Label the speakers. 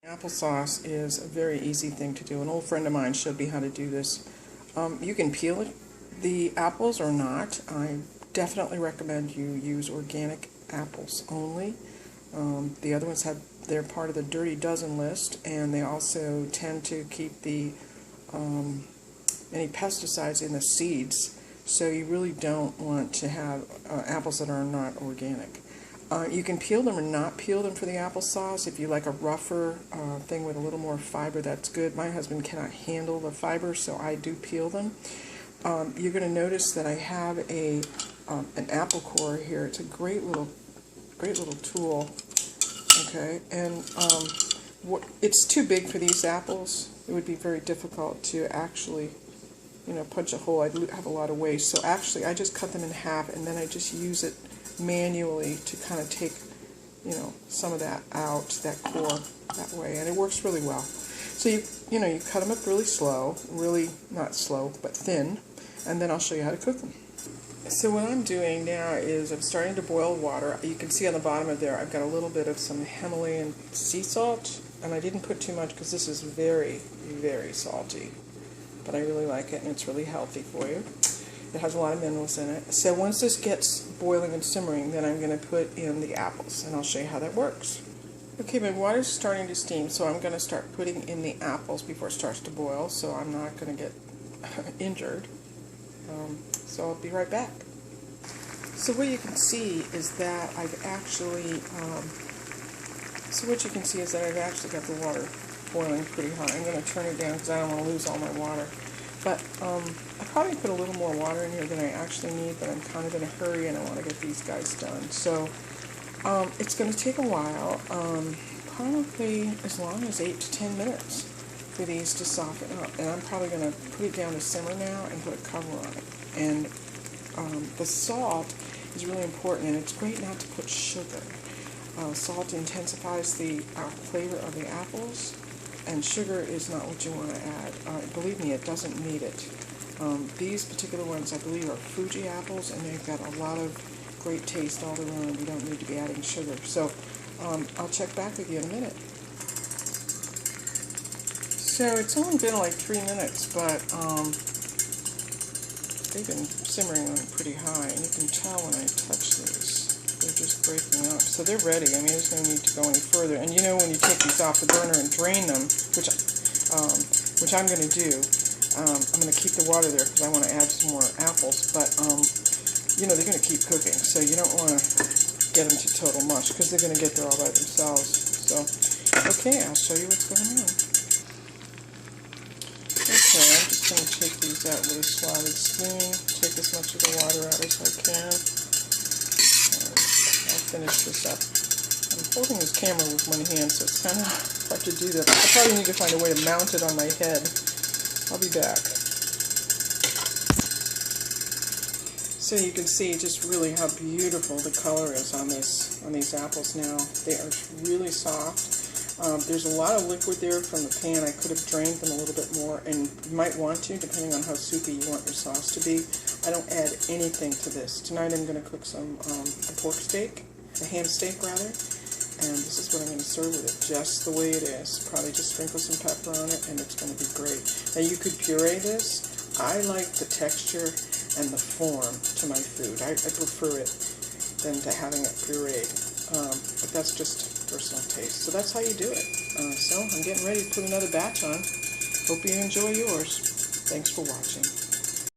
Speaker 1: Applesauce is a very easy thing to do. An old friend of mine showed me how to do this. You can peel the apples or not. I definitely recommend you use organic apples only. The other ones they're part of the Dirty Dozen list, and they also tend to keep the any pesticides in the seeds. So you really don't want to have apples that are not organic. You can peel them or not peel them for the applesauce. If you like a rougher thing with a little more fiber, that's good. My husband cannot handle the fiber, so I do peel them. You're going to notice that I have an apple core here. It's a great little tool. Okay, and it's too big for these apples. It would be very difficult to actually, punch a hole. I'd have a lot of waste. So actually, I just cut them in half, and then I just use it manually to kind of take, some of that out, that core, that way, and it works really well. So you cut them up really slow, really not slow, but thin, and then I'll show you how to cook them. So what I'm doing now is I'm starting to boil water. You can see on the bottom of there I've got a little bit of some Himalayan sea salt, and I didn't put too much because this is very, very salty, but I really like it and it's really healthy for you. It has a lot of minerals in it. So once this gets boiling and simmering, then I'm going to put in the apples, and I'll show you how that works. Okay, my water's starting to steam, so I'm going to start putting in the apples before it starts to boil, so I'm not going to get injured. So I'll be right back. So what you can see is that I've actually, got the water boiling pretty high. I'm going to turn it down because I don't want to lose all my water. But I probably put a little more water in here than I actually need, but I'm kind of in a hurry and I want to get these guys done. So it's going to take a while, probably as long as 8 to 10 minutes for these to soften up. And I'm probably going to put it down to simmer now and put a cover on it. And the salt is really important, and it's great not to put sugar. Salt intensifies the flavor of the apples, and sugar is not what you want to add. Believe me, it doesn't need it. These particular ones, I believe, are Fuji apples, and they've got a lot of great taste all around. We don't need to be adding sugar. So I'll check back with you in a minute. So it's only been like 3 minutes, but they've been simmering on pretty high, and you can tell when I touch these. They're just breaking up. So they're ready. I mean, there's no need to go any further. And when you take these off the burner and drain them, which I'm going to do, I'm going to keep the water there because I want to add some more apples. But, they're going to keep cooking. So you don't want to get them to total mush because they're going to get there all by themselves. So, okay, I'll show you what's going on. Okay, I'm just going to take these out with a slotted spoon, take as much of the water out as I can. Finish this up. I'm holding this camera with one hand, so it's kind of hard to do that. I probably need to find a way to mount it on my head. I'll be back. So you can see just really how beautiful the color is on these apples now. They are really soft. There's a lot of liquid there from the pan. I could have drained them a little bit more, and you might want to, depending on how soupy you want your sauce to be. I don't add anything to this. Tonight I'm going to cook some a pork steak. A ham steak rather, and this is what I'm going to serve with it, just the way it is. Probably just sprinkle some pepper on it, and it's going to be great. Now you could puree this. I like the texture and the form to my food. I prefer it than to having it pureed, but that's just personal taste. So that's how you do it. So I'm getting ready to put another batch on. Hope you enjoy yours. Thanks for watching.